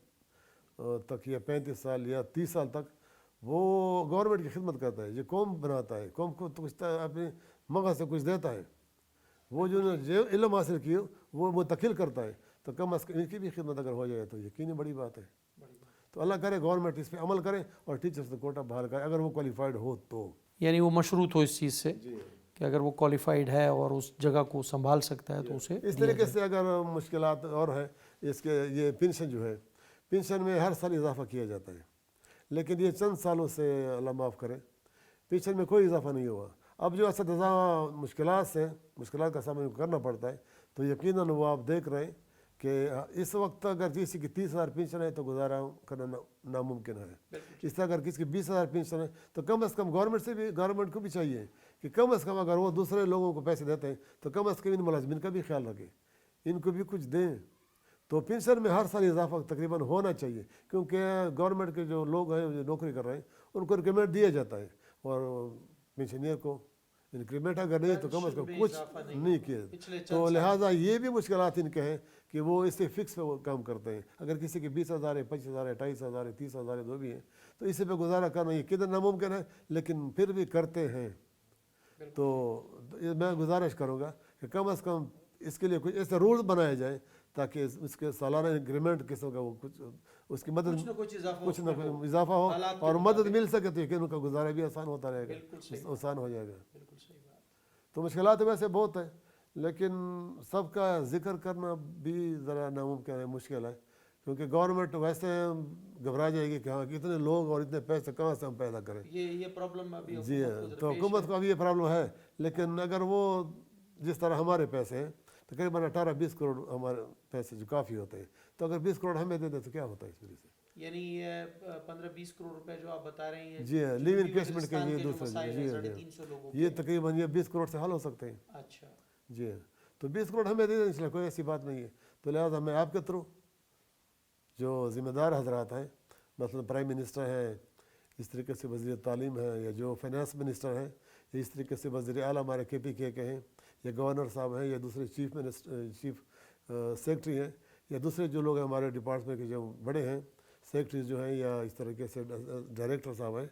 تک یا 35 سال یا 30 سال تک وہ گورنمنٹ کی خدمت کرتا ہے، یہ قوم بناتا ہے، قوم کو کچھ اپنے مغز سے کچھ دیتا ہے، وہ جو علم حاصل کیے وہ منتقل کرتا ہے، تو کم از کم ان کی بھی خدمت اگر ہو جائے تو یقینی بڑی بات ہے. تو اللہ کرے گورنمنٹ اس پہ عمل کرے اور ٹیچرس کوٹا بحال کرے اگر وہ کوالیفائڈ ہو تو. یعنی وہ مشروط ہو اس چیز سے کہ اگر وہ کوالیفائڈ ہے اور اس جگہ کو سنبھال سکتا ہے تو اسے اس طریقے سے. اگر مشکلات اور ہیں اس کے، یہ پینشن جو ہے، پینشن میں ہر سال اضافہ کیا جاتا ہے، لیکن یہ چند سالوں سے اللہ معاف کرے پینشن میں کوئی اضافہ نہیں ہوا. اب جو اساتذہ مشکلات کا سامنا کرنا پڑتا ہے، تو یقیناً وہ آپ دیکھ رہے ہیں کہ اس وقت اگر کسی کی 30,000 پینشن ہے تو گزارا کرنا ناممکن ہے. اس طرح اگر کسی کی 20,000 پینشن ہے تو کم از کم گورنمنٹ کو بھی چاہیے کہ کم از کم اگر وہ دوسرے لوگوں کو پیسے دیتے ہیں تو کم از کم ان ملازمین کا بھی خیال رکھیں، ان کو بھی کچھ دیں. تو پینشن میں ہر سال اضافہ تقریباً ہونا چاہیے، کیونکہ گورنمنٹ کے جو لوگ ہیں جو نوکری کر رہے ہیں ان کو انکریمنٹ دیا جاتا ہے، اور پینشنئر کو انکریمنٹ اگر نہیں تو کم از کم کچھ نہیں کیا. تو لہٰذا یہ بھی مشکلات ان کے ہیں کہ وہ اس سے فکس پہ کام کرتے ہیں. اگر کسی کے 20,000 ہے، 25,000 ہے، 28,000 ہے، 30,000 ہے، جو بھی ہیں، تو اسی پہ گزارا کرنا یہ کدھر ناممکن ہے، لیکن پھر بھی کرتے ہیں. تو میں گزارش کروں گا کہ کم از کم اس کے لیے کچھ ایسے رولز بنائے جائیں تاکہ اس کے سالانہ انکریمنٹ قسم کا وہ کچھ اس کی مدد کچھ نہ کچھ اضافہ ہو اور مدد مل سکے تو یقین ان کا گزارا بھی آسان ہوتا رہے گا، آسان ہو جائے گا. تو مشکلات ویسے بہت ہیں، لیکن سب کا ذکر کرنا بھی ذرا ناممکن ہے، مشکل ہے، کیونکہ گورنمنٹ ویسے گھبرا جائے گی کہ ہاں کتنے لوگ اور اتنے پیسے کہاں سے ہم پیدا کریں. یہ پرابلم ابھی جی ہاں، تو حکومت کو ابھی یہ پرابلم ہے. لیکن اگر وہ جس طرح ہمارے پیسے ہیں تقریباً 18-20 کروڑ ہمارے پیسے جو کافی ہوتے ہیں، تو اگر 20 کروڑ ہمیں دے دیں تو کیا ہوتا ہے اس وجہ سے. یعنی یہ 15-20 کروڑ روپے جو آپ بتا رہے ہیں، جی ہاں، لیو انکیشمنٹ کے لیے دوسرا، جی ہاں، یہ تقریباً یہ 20 کروڑ سے حل ہو سکتے ہیں. اچھا جی ہاں، تو 20 کروڑ ہمیں دے دیں، اس لیے کوئی ایسی بات نہیں ہے. تو لہٰذا میں آپ کے تھرو جو ذمہ دار حضرات ہیں، مثلا پرائم منسٹر ہیں، اس طریقے سے وزیر تعلیم ہیں، یا جو فائنانس منسٹر ہیں، یا اس طریقے سے وزیر اعلیٰ ہمارے KPK کے ہیں، یا گورنر صاحب ہیں، یا دوسرے چیف سیکرٹری ہیں، یا دوسرے جو لوگ ہیں ہمارے ڈپارٹمنٹ کے جو بڑے ہیں سیکرٹریز جو ہیں، یا اس طریقے سے ڈائریکٹر صاحب ہیں،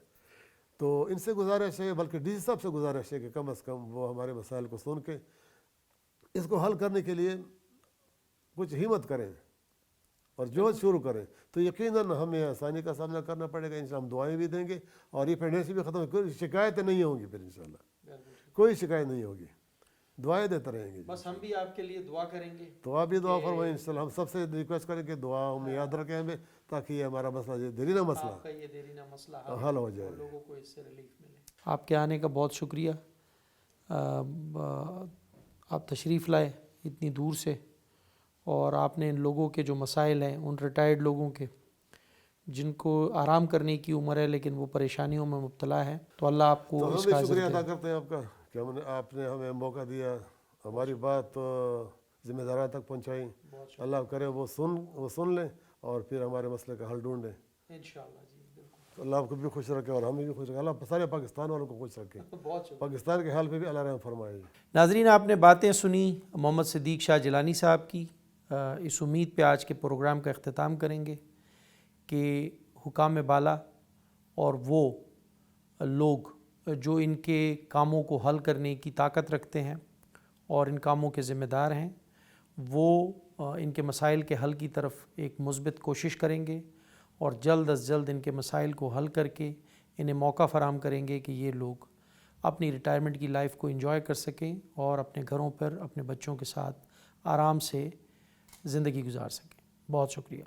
تو ان سے گزارش ہے، بلکہ DC صاحب سے گزارش ہے کہ کم از کم وہ ہمارے مسائل کو سن کے اس کو حل کرنے کے لیے کچھ ہمت کریں اور جوش شروع کریں. تو یقیناً ہمیں آسانی کا سامنا کرنا پڑے گا. انشاءاللہ ہم دعائیں بھی دیں گے اور یہ پریگنینسی بھی ختم ہوگی، کوئی شکایتیں نہیں ہوں گی، پھر انشاءاللہ کوئی شکایت نہیں ہوگی. دعائیں دیتے رہیں گے. بس ہم بھی آپ کے لیے دعا کریں گے. تو آپ بھی دعا فرمائیں انشاءاللہ. ہم سب سے ریکویسٹ کریں کہ دعا ہم یاد رکھیں ہمیں, تاکہ یہ ہمارا مسئلہ, یہ دیرینہ مسئلہ آپ کا یہ دیرینہ مسئلہ حل ہو جائے. لوگوں کو اس سے ریلیف ملے. آپ کے آنے کا بہت شکریہ. آپ تشریف لائے اتنی دور سے, اور آپ نے ان لوگوں کے جو مسائل ہیں, ان ریٹائرڈ لوگوں کے جن کو آرام کرنے کی عمر ہے لیکن وہ پریشانیوں میں مبتلا ہے, تو اللہ آپ کو تو اس ہم کا بھی اجر شکریہ دے. ادا کرتے ہیں آپ کا کہ آپ نے ہمیں موقع دیا, ہماری بات ذمہ داروں تک پہنچائی. اللہ کرے وہ سن لیں اور پھر ہمارے مسئلے کا حل ڈھونڈیں انشاءاللہ. جی بالکل. تو اللہ آپ کو بھی خوش رکھے اور ہمیں بھی خوش رکھے. اللہ سارے پاکستان والوں کو خوش رکھے. بہت شکریہ. پاکستان کے حال پہ بھی اللہ رحم فرمائے. ناظرین, آپ نے باتیں سنی محمد صدیق شاہ جیلانی صاحب کی. اس امید پہ آج کے پروگرام کا اختتام کریں گے کہ حکام بالا اور وہ لوگ جو ان کے کاموں کو حل کرنے کی طاقت رکھتے ہیں اور ان کاموں کے ذمہ دار ہیں, وہ ان کے مسائل کے حل کی طرف ایک مثبت کوشش کریں گے اور جلد از جلد ان کے مسائل کو حل کر کے انہیں موقع فراہم کریں گے کہ یہ لوگ اپنی ریٹائرمنٹ کی لائف کو انجوائے کر سکیں اور اپنے گھروں پر اپنے بچوں کے ساتھ آرام سے زندگی گزار سکیں. بہت شکریہ.